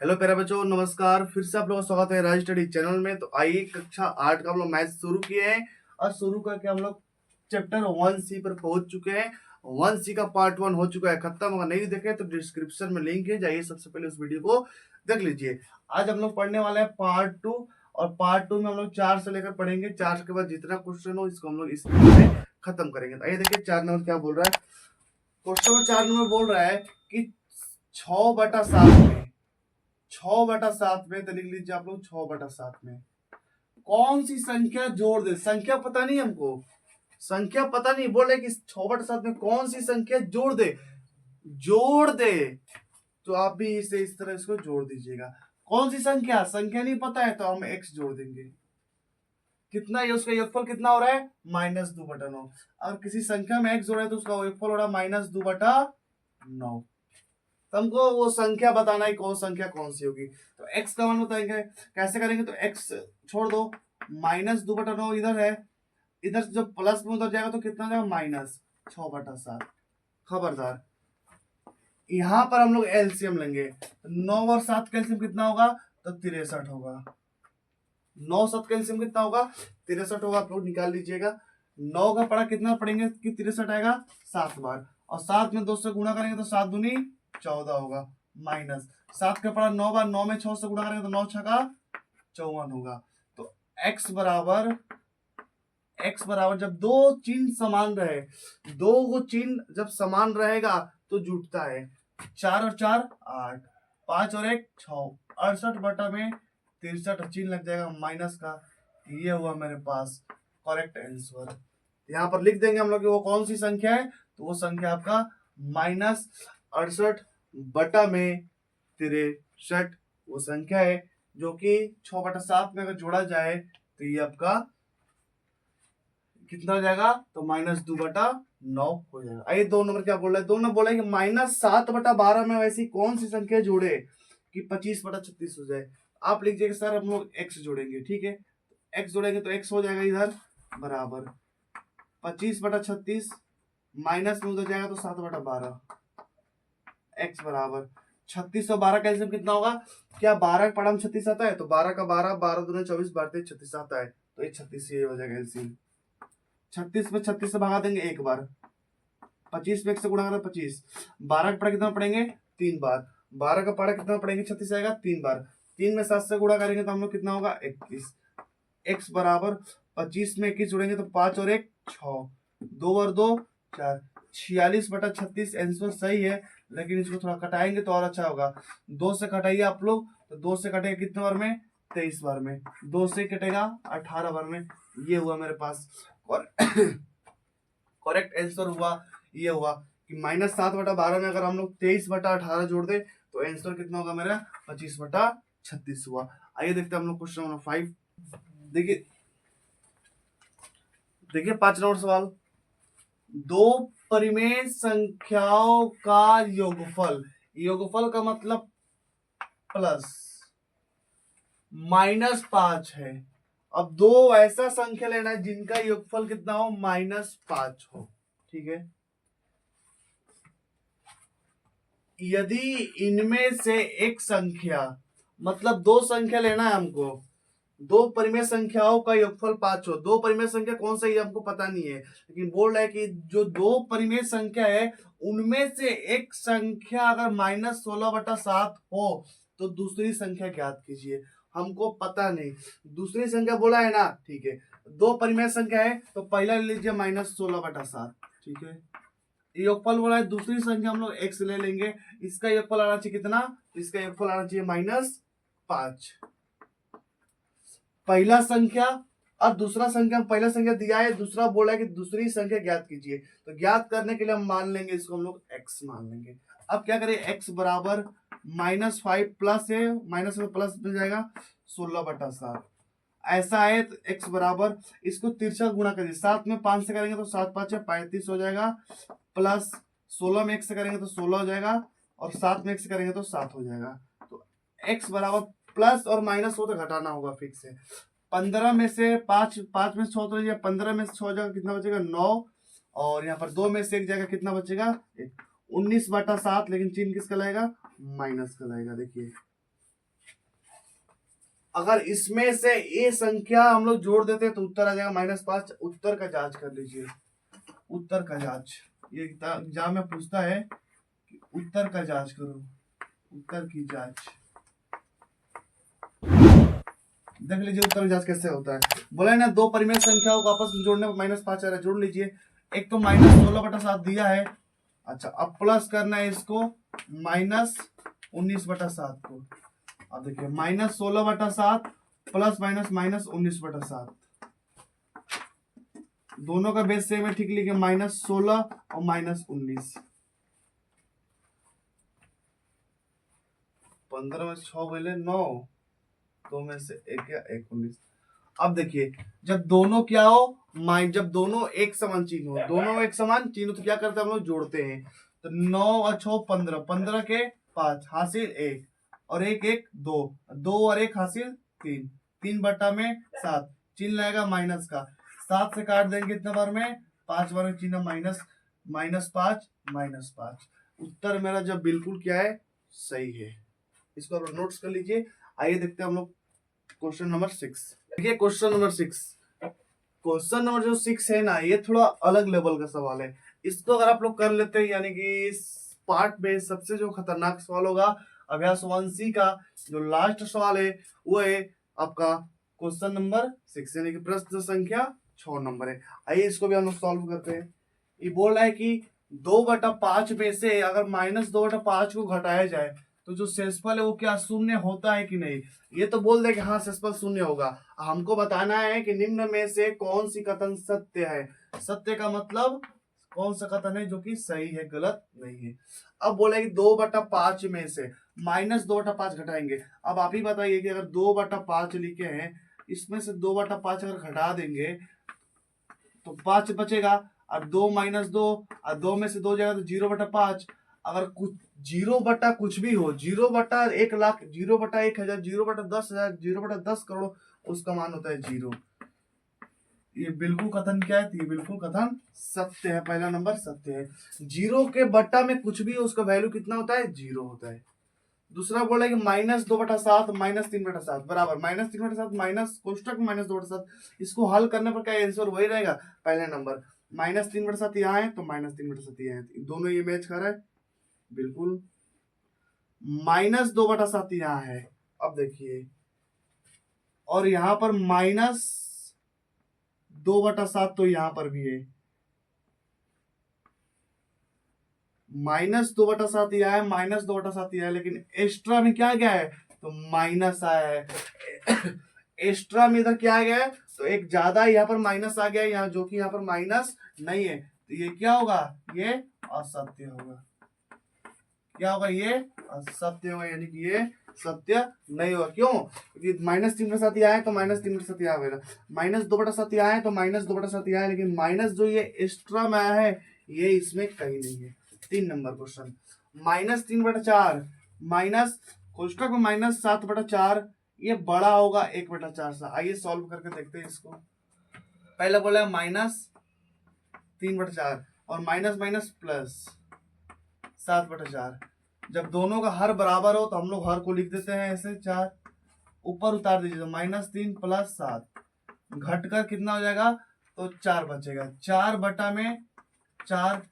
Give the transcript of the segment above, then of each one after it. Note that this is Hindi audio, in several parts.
हेलो प्यारे बच्चों, नमस्कार। फिर से आप लोगों का स्वागत है राज स्टडी चैनल में। तो आइए कक्षा 8 का हम लोग मैथ शुरू किए हैं और शुरू करके हम लोग चैप्टर 1C पर पहुंच चुके हैं। 1C का पार्ट 1 हो चुका है खत्म। अगर नहीं देखे तो डिस्क्रिप्शन में लिंक है, जाइए सबसे पहले उस वीडियो को देख लीजिए। आज हम लोग पढ़ने वाले हैं पार्ट 2 और पार्ट 2 में हम लोग 4 से लेकर पढ़ेंगे। 4 के बाद जितना क्वेश्चन हो इसको हम लोग इस वीडियो में खत्म करेंगे। तो आइए देखिए 4 नंबर क्या बोल रहा है। क्वेश्चन नंबर 4 नंबर बोल रहा है कि 6/7 में 6/7 में, तो लिख लीजिए आप लोग 6/7 में कौन सी संख्या जोड़ दे। संख्या पता नहीं हमको, संख्या पता नहीं, बोल रहे कि 6/7 में कौन सी संख्या जोड़ दे। जोड़ दे तो आप भी इसे इस तरह इसको जोड़ दीजिएगा। कौन सी संख्या, संख्या नहीं पता है तो हम x जोड़ देंगे। कितना ये उसका योगफल कितना हो रहा है, -2/9। अगर किसी संख्या में x जोड़ा है तो उसका योगफल हो रहा है -2/9। तो हमको वो संख्या बताना है कौन संख्या कौन सी होगी। तो x का मान बताएंगे, कैसे करेंगे। तो x छोड़ दो, -2/9 इधर है, इधर जब प्लस में उधर जाएगा तो कितना जाएगा, -6/7। खबरदार, यहाँ पर हम लोग एलसीएम लेंगे। 9 और 7 का एलसीएम कितना होगा, तो 63 होगा। 9 7 का एलसीएम कितना होगा, 63 होगा। आप लोग निकाल लीजिएगा। 9 का पढ़ा कितना पढ़ेंगे कि 63 आएगा 7 बार, और 7 में 2 से गुणा करेंगे तो 7 दूनी 14 होगा। माइनस 7 का पढ़ा 9 बार, 9 में 6 से गुणा करेंगे तो 9 छका 54 होगा। तो x बराबर जब दो चिन्ह समान रहे, दो को चिन्ह जब समान रहेगा तो जुटता है। 4 और 4 8, 5 और 1 6, 68 में 63 चिन्ह लग जाएगा माइनस का। ये हुआ मेरे पास करेक्ट आंसर। यहाँ पर लिख देंगे हम लोग कि वो कौन सी संख्या है। तो वो संख्या आपका -68/63 वो संख्या है, जो कि 6/7 में अगर जोड़ा जाए तो ये आपका कितना हो जाएगा, तो -2/9 हो जाएगा। आइए 2 नंबर क्या बोल रहा है। 2 नंबर बोला है कि -7/12 में वैसी कौन सी संख्या जोड़े कि 25/36 हो जाए। आप लीजिएगा सर हम लोग x जोड़ेंगे, ठीक है। x जोड़ेंगे तो x हो जाएगा इधर बराबर 25/36, माइनस में उधर जाएगा तो 7/12। x बराबर 36 और 12 का एलसीएम कितना होगा। क्या 12 का पढ़ा में 36 आता है, तो 12 का 12, 12 दूनी 24, 12 36 आता है, तो ये 36 ये हो जाएगा एलसीएम। 36 में 36 से भगा देंगे एक बार, 25 में 1 से गुणा करें 25। 12 का पढ़ा कितना पढ़ेंगे 3 बार, 12 का पढ़ा कितना पढ़ेंगे 36 आएगा 3 बार। 3 में 7 से गुणा करेंगे तो हम लोग कितना होगा 21। x बराबर 25 में 21 जोड़ेंगे तो 5 और 1 6, 2 और 2 4, 46/36 आंसर सही है। लेकिन इसको थोड़ा कटाएंगे तो और अच्छा होगा। 2 से कटाइए आप लोग, तो 2 से कटेगा कितने बार में, 23 बार में। 2 से कटेगा 18 बार में। ये हुआ मेरे पास और करेक्ट आंसर हुआ। ये हुआ कि -7/12 में अगर हम लोग 23/18 जोड़ दे तो आंसर कितना होगा मेरा 25/36 हुआ। आइए देखते हैं हम लोग क्वेश्चन नंबर 5। देखिए 5 नंबर सवाल। दो परिमेय संख्याओं का योगफल, योगफल का मतलब प्लस -5 है। अब दो ऐसा संख्या लेना है जिनका योगफल कितना हो, -5 हो, ठीक है। यदि इनमें से एक संख्या, मतलब दो संख्या लेना है हमको, दो परिमेय संख्याओं का योगफल 5 हो। दो परिमेय संख्या कौन सा है हमको पता नहीं है, लेकिन बोल रहा है कि जो दो परिमेय संख्या है उनमें से एक संख्या अगर -16/7 हो तो दूसरी संख्या ज्ञात कीजिए। हमको पता नहीं, दूसरी संख्या बोला है ना, ठीक है। दो परिमेय संख्या है तो पहला ले लीजिए -16/7, ठीक है। योगफल बोला है, दूसरी संख्या हम लोग x ले लेंगे। इसका योगफल आना चाहिए कितना, इसका योगफल आना चाहिए -5। पहला संख्या और दूसरा संख्या, पहला संख्या दिया है, दूसरा बोला है कि दूसरी संख्या ज्ञात कीजिए। तो ज्ञात करने के लिए हम मान लेंगे इसको, हम लोग x मान लेंगे। अब क्या करें, x बराबर -5 प्लस है, माइनस में प्लस मिल जाएगा 16/7। ऐसा है तो x बराबर, इसको तिरछा गुणा करिए। 7 में 5 से करेंगे तो 7 5 35 हो जाएगा, प्लस 16 में 1 से करेंगे तो 16 हो जाएगा, और 7 में 1 से करेंगे तो 7 हो जाएगा। तो x बराबर प्लस और माइनस हो तो घटाना होगा फिक्स है। 15 में से 5 में से 6 तो लीजिए, 15 में से 6 जाएगा कितना बचेगा 9, और यहाँ पर 2 में से 1 जाएगा कितना बचेगा 19/7, लेकिन चिन्ह किसका लगेगा, माइनस का लगेगा। देखिए अगर इसमें से ये संख्या हम लोग जोड़ देते हैं तो उत्तर आ जाएगा -5। उत्तर का जांच कर लीजिए, उत्तर का जांच। ये एग्जाम में पूछता है कि उत्तर का जांच करो, उत्तर की जांच। देख लीजिए उत्तर की जांच कैसे होता है। बोला ना दो परिमेय संख्याओं को आपस में जोड़ने पर -5 आ रहा है, जोड़ लीजिए। एक तो -16/7 दिया है, अच्छा अब प्लस करना है इसको -19/7 को। अब देखिए -16/7 प्लस माइनस -19/7, दोनों का बेस सेम है, ठीक लिखे -16 और -19। 15 में 6 बोले 9, 2 में से 1 या 1 19। अब देखिए जब दोनों क्या हो, जब दोनों एक समान चिन्ह हो, दोनों एक समान चिन्ह हो तो क्या करते हैं हम लोग, जोड़ते हैं। तो 9 और 6 15, 15 के 5 हासिल 1 और 1 1 2, 2 और 1 हासिल 3, 3 बटा में 7, चिन्ह लगेगा माइनस का, 7 से काट देंगे कितने बार में, 5 बार में, चिन्ह माइनस, -5 -5। उत्तर मेरा जब बिल्कुल क्या है, सही है। इसको आप नोट्स कर लीजिए। आइए देखते हैं हम लोग क्वेश्चन नंबर 6। देखिए क्वेश्चन नंबर 6, क्वेश्चन नंबर जो 6 है ना, ये थोड़ा अलग लेवल का सवाल है। इसको अगर आप लोग कर लेते हैं, यानी कि इस पार्ट में सबसे जो खतरनाक सवाल होगा अभ्यास 1C का जो लास्ट सवाल है वो है आपका क्वेश्चन नंबर 6, यानी कि प्रश्न संख्या 6 नंबर है। आइए इसको भी हम लोग सॉल्व करते हैं। ये बोल रहा है कि 2/5 में से अगर -2/5 को घटाया जाए तो जो शेषफल है वो क्या शून्य होता है कि नहीं। ये तो बोल दे कि हाँ शेषफल शून्य होगा। हमको बताना है कि निम्न में से कौन सी कथन सत्य है। सत्य का मतलब कौन सा कथन है जो कि सही है, गलत नहीं है। अब बोले कि 2/5 में से -2/5 घटाएंगे। अब आप ही बताइए कि अगर 2/5 लिखे हैं, इसमें से 2/5 अगर घटा देंगे तो 5 बचेगा, और 2 - 2 और 2 में से 2 जाएगा तो 0/5। अगर कुछ 0 बटा कुछ भी हो, 0/1,00,000, 0/1,000, 0/10,000, 0/10 करोड़, उसका मान होता है 0। ये बिल्कुल कथन क्या है, ये बिल्कुल कथन सत्य है। पहला नंबर सत्य है। 0 के बट्टा में कुछ भी हो उसका वैल्यू कितना होता है, 0 होता है। दूसरा बोला कि -2/7 -3/7 बराबर -3/7 माइनस कोष्टक में -2/7। इसको हल करने पर क्या आंसर वही रहेगा, पहले नंबर। -3/7 यहाँ है तो -3/7 यहाँ है, दोनों ये मैच कर रहा है बिल्कुल। -2/7 यहाँ है, अब देखिए, और यहाँ पर -2/7 तो यहाँ पर भी है, -2/7 यहाँ है, -2/7 यहाँ है, लेकिन एक्स्ट्रा में क्या गया है, तो माइनस आया है। एक्स्ट्रा में इधर क्या आ गया है, तो एक ज्यादा यहाँ पर माइनस आ गया है, यहाँ जो कि यहाँ पर माइनस नहीं है, तो ये क्या होगा, ये असत्य होगा। क्या होगा, ये असत्य होगा, यानी कि ये सत्य नहीं होगा। क्यों, क्योंकि -3/7 आया है तो -3/7 यहाँ होगा, -2/7 आया है तो -2/7 आया है, लेकिन माइनस जो ये एक्स्ट्रा में आया है ये इसमें कहीं नहीं है। 3 नंबर क्वेश्चन, -3/4 माइनस कोष्टक में -7/4, ये बड़ा होगा 1/4 से। आइए सॉल्व करके देखते हैं इसको। पहले बोला -3/4 और माइनस माइनस प्लस 7/4। जब दोनों का हर बराबर हो तो हम लोग हर को लिख देते हैं ऐसे 4, ऊपर उतार दीजिए तो -3 + 7, घटकर कितना हो जाएगा, तो 4 बचेगा। 4 बटा में 4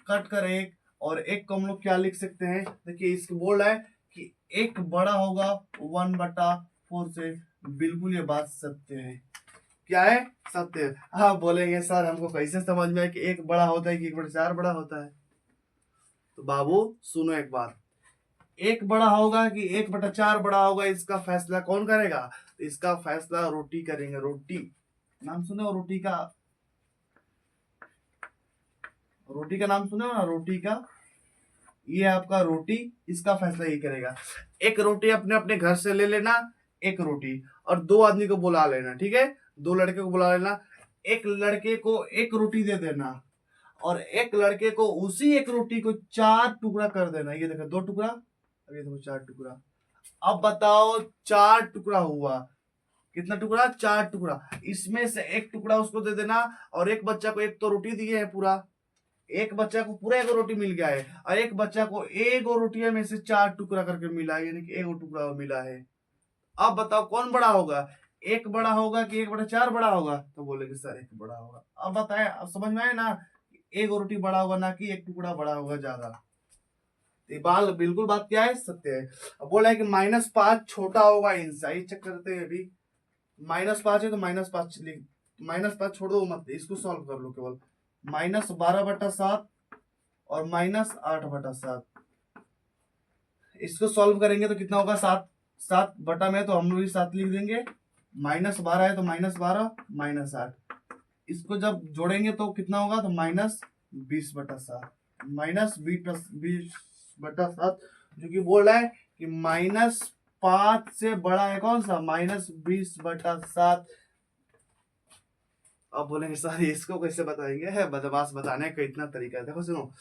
कट कर 1, और 1 को हम लोग क्या लिख सकते हैं, देखिए इसको बोल रहा है कि 1 बड़ा होगा 1/4 से। बिल्कुल ये बात सत्य है। क्या है, सत्य है। हाँ बोलेंगे सर हमको कैसे समझ में है कि 1 बड़ा होता है कि 1/4 बड़ा होता है। तो बाबू सुनो एक बात, 1 बड़ा होगा कि 1/4 बड़ा होगा, इसका फैसला कौन करेगा, इसका फैसला रोटी करेंगे। रोटी नाम सुने हो, रोटी का, रोटी का नाम सुने हो ना, रोटी का, ये आपका रोटी, इसका फैसला ये करेगा। एक रोटी अपने अपने घर से ले लेना, एक रोटी, और 2 आदमी को बुला लेना, ठीक है, 2 लड़के को बुला लेना। एक लड़के को 1 रोटी दे देना, और एक लड़के को उसी 1 रोटी को 4 टुकड़ा कर देना। ये देखो 2 टुकड़ा, अब ये देखो 4 टुकड़ा। अब बताओ 4 टुकड़ा हुआ, कितना टुकड़ा, 4 टुकड़ा। इसमें से 1 टुकड़ा उसको दे देना, और एक बच्चा को, एक तो रोटी दिए है पूरा, एक बच्चा को पूरा 1 रोटी मिल गया है, और एक बच्चा को 1 रोटी में से 4 टुकड़ा करके मिला है, यानी कि 1 टुकड़ा मिला है। अब बताओ कौन बड़ा होगा, 1 बड़ा होगा कि 1/4 बड़ा होगा? तो बोलेंगे सर 1 बड़ा होगा। अब बताए, अब समझ में आए ना, एक रोटी बड़ा होगा ना कि एक टुकड़ा बड़ा होगा ज्यादा। ये बाल बिल्कुल बात क्या है, सत्य है। अब बोला है कि -5 छोटा होगा इनसे, ये चेक करते हैं अभी। -5 है तो -5 लिख, -5 छोड़ दो मत, इसको सॉल्व कर लो केवल। -12/7 और -8/7, इसको सॉल्व करेंगे तो कितना होगा, 7। 7 बटा में तो हम लोग 7 लिख देंगे, -12 है तो -12 -8, इसको जब जोड़ेंगे तो कितना होगा, तो -20/7, -20/7, जो कि बोल रहा है कि -5 से बड़ा है कौन सा, -20/7। अब बोलेंगे सर इसको कैसे बताएंगे, है बदमाश बताने का इतना तरीका है। देखो सुनो,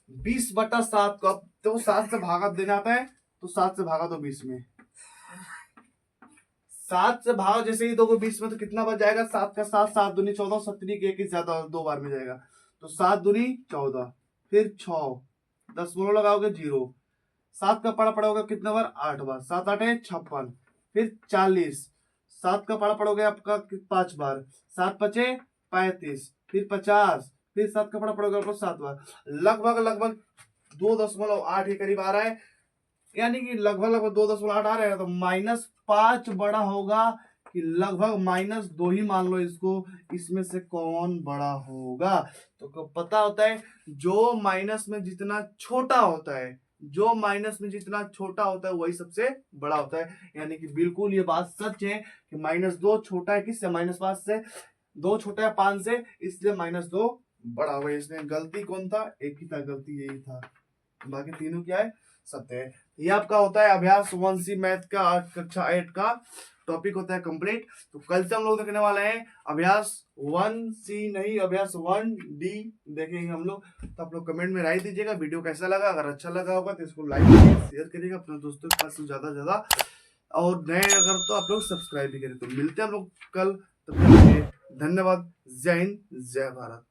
20/7 को अब तो 7 से भागा देना आता है, तो 7 से भागा दो 20 में, 7 से भाग जैसे ही दोगे 20 में तो कितना बच जाएगा, 7 का 7, 7 दूनी 14, 17 के 1 ही ज्यादा 2 बार में जाएगा, तो 7 दूनी 14, फिर 6, 10 बोलो लगाओगे 0, 7 का पड़ा पड़ोगे कितना बार, 8 बार, 7 8 56, फिर 40, 7 का पड़ा पड़ोगे आपका 5 बार, 7 5 35, फिर 50, फिर 7 का पड़ा पड़ोगे आपको 7 बार, लगभग 2.8 के करीब आ रहा है, यानी कि लगभग 2.8 आ रहा है, तो -5 बड़ा होगा कि लगभग -2 ही मान लो इसको, इसमें से कौन बड़ा होगा? तो पता होता है जो माइनस में जितना छोटा होता है, जो माइनस में जितना छोटा होता है वही सबसे बड़ा होता है। यानी कि बिल्कुल ये बात सच है कि -2 छोटा है किससे, -5 से, 2 छोटा है 5 से, इसलिए -2 बड़ा हुआ। इसमें गलती कौन था, एक ही था गलती, यही था, बाकी तीनों क्या है, सत्य है। ये आपका होता है अभ्यास 1C मैथ का कक्षा 8 का टॉपिक होता है कंप्लीट। तो कल से हम लोग देखने वाले हैं अभ्यास 1C नहीं, अभ्यास 1D देखेंगे हम लोग। तो आप लोग कमेंट में राय दीजिएगा वीडियो कैसा लगा, अगर अच्छा लगा होगा तो इसको लाइक करिए, शेयर करिएगा अपने दोस्तों के पास ज्यादा से ज्यादा, और नए अगर तो आप लोग सब्सक्राइब भी करें। तो मिलते हैं हम लोग कल, तब तक के लिए धन्यवाद। जय हिंद, जय भारत।